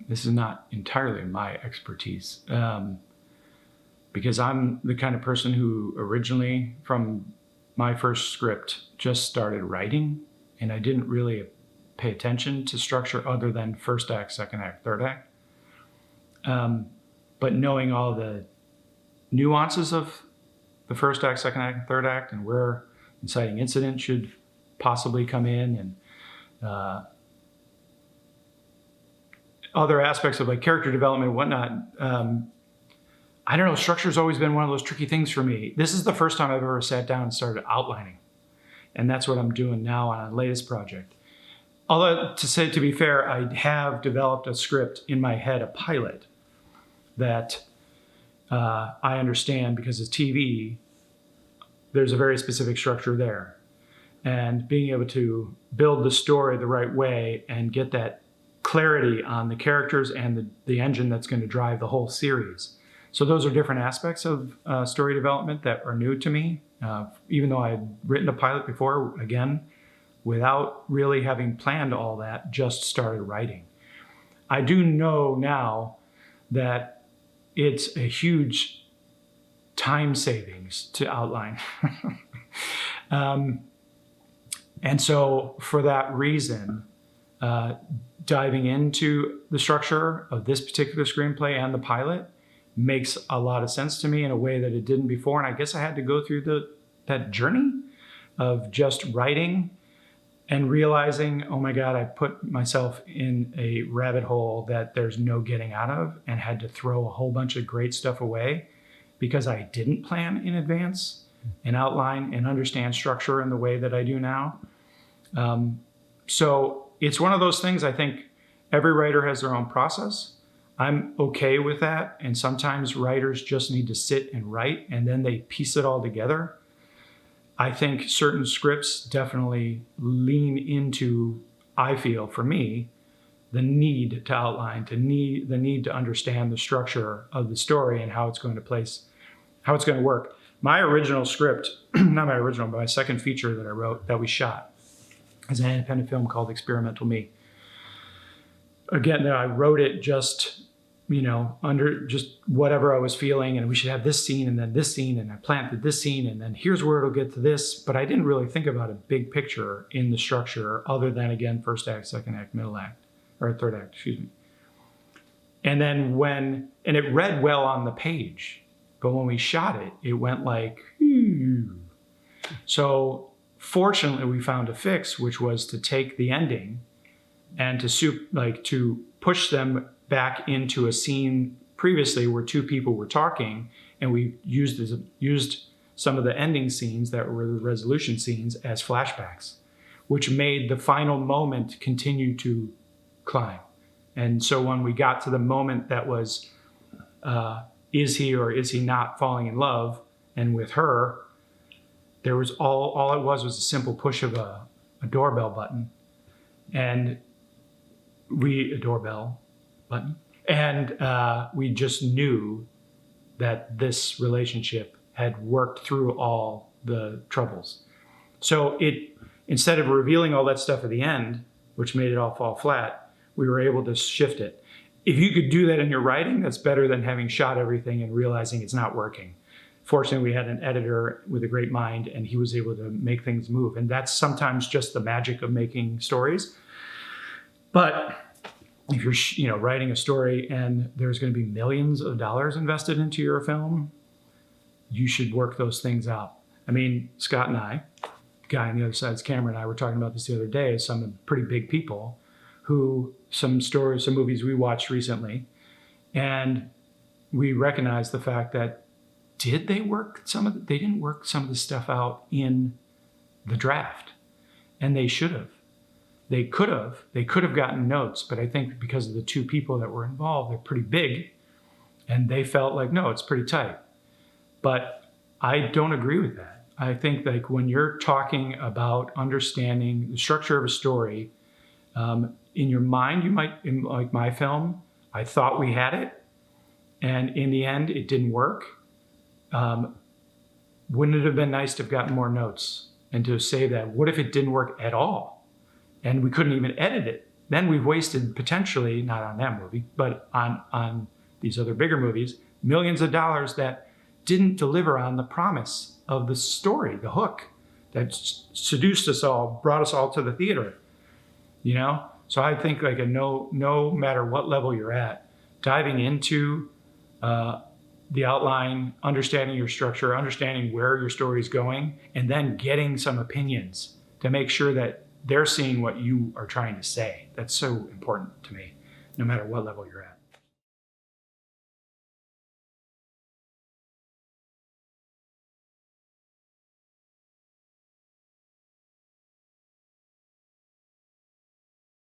this is not entirely my expertise, because I'm the kind of person who originally, from my first script, just started writing, and I didn't really pay attention to structure other than first act, second act, third act. But knowing all the nuances of the first act, second act, and third act, and where inciting incident should possibly come in, and other aspects of like character development and whatnot. I don't know, structure's always been one of those tricky things for me. This is the first time I've ever sat down and started outlining. And that's what I'm doing now on our latest project. Although, to be fair, I have developed a script in my head, a pilot, that I understand because it's TV. There's a very specific structure there. And being able to build the story the right way and get that clarity on the characters and the engine that's going to drive the whole series. So those are different aspects of story development that are new to me. Even though I had written a pilot before, again, without really having planned all that, just started writing. I do know now that it's a huge time savings to outline. And so for that reason, diving into the structure of this particular screenplay and the pilot makes a lot of sense to me in a way that it didn't before. And I guess I had to go through that journey of just writing and realizing, oh my God, I put myself in a rabbit hole that there's no getting out of, and had to throw a whole bunch of great stuff away because I didn't plan in advance and outline and understand structure in the way that I do now. So it's one of those things. I think every writer has their own process. I'm okay with that. And sometimes writers just need to sit and write and then they piece it all together. I think certain scripts definitely lean into, I feel for me, the need to outline, the need to understand the structure of the story and how it's going to work. My original script, not my original, but my second feature that I wrote, that we shot, is an independent film called Experimental Me. Again, I wrote it just, under just whatever I was feeling, and we should have this scene and then this scene, and I planted this scene, and then here's where it'll get to this. But I didn't really think about a big picture in the structure other than, again, first act, second act, middle act, or third act, excuse me. And then and it read well on the page, but when we shot it, it went like, Ew. So fortunately we found a fix, which was to take the ending and to push them back into a scene previously where two people were talking, and we used some of the ending scenes that were the resolution scenes as flashbacks, which made the final moment continue to climb. And so when we got to the moment that was, is he or is he not falling in love, and with her, there was all it was a simple push of a doorbell button, and we just knew that this relationship had worked through all the troubles. So instead of revealing all that stuff at the end, which made it all fall flat, we were able to shift it. If you could do that in your writing, that's better than having shot everything and realizing it's not working. Fortunately, we had an editor with a great mind, and he was able to make things move. And that's sometimes just the magic of making stories. But if you're writing a story and there's going to be millions of dollars invested into your film, you should work those things out. I mean, Scott and I, the guy on the other side of the camera, and I were talking about this the other day, some pretty big people some movies we watched recently, and we recognized the fact that they didn't work some of the stuff out in the draft, and they should have. They could have gotten notes, but I think because of the two people that were involved, they're pretty big, and they felt like, no, it's pretty tight. But I don't agree with that. I think like when you're talking about understanding the structure of a story, in your mind, you might, like my film, I thought we had it, and in the end, it didn't work. Wouldn't it have been nice to have gotten more notes and to say that, what if it didn't work at all? And we couldn't even edit it then we've wasted potentially, not on that movie, but on these other bigger movies, millions of dollars that didn't deliver on the promise of the story, the hook that seduced us all, brought us all to the theater, you know? So I think like no matter what level you're at, diving into the outline, understanding your structure, understanding where your story is going, and then getting some opinions to make sure that they're seeing what you are trying to say. That's so important to me, no matter what level you're at.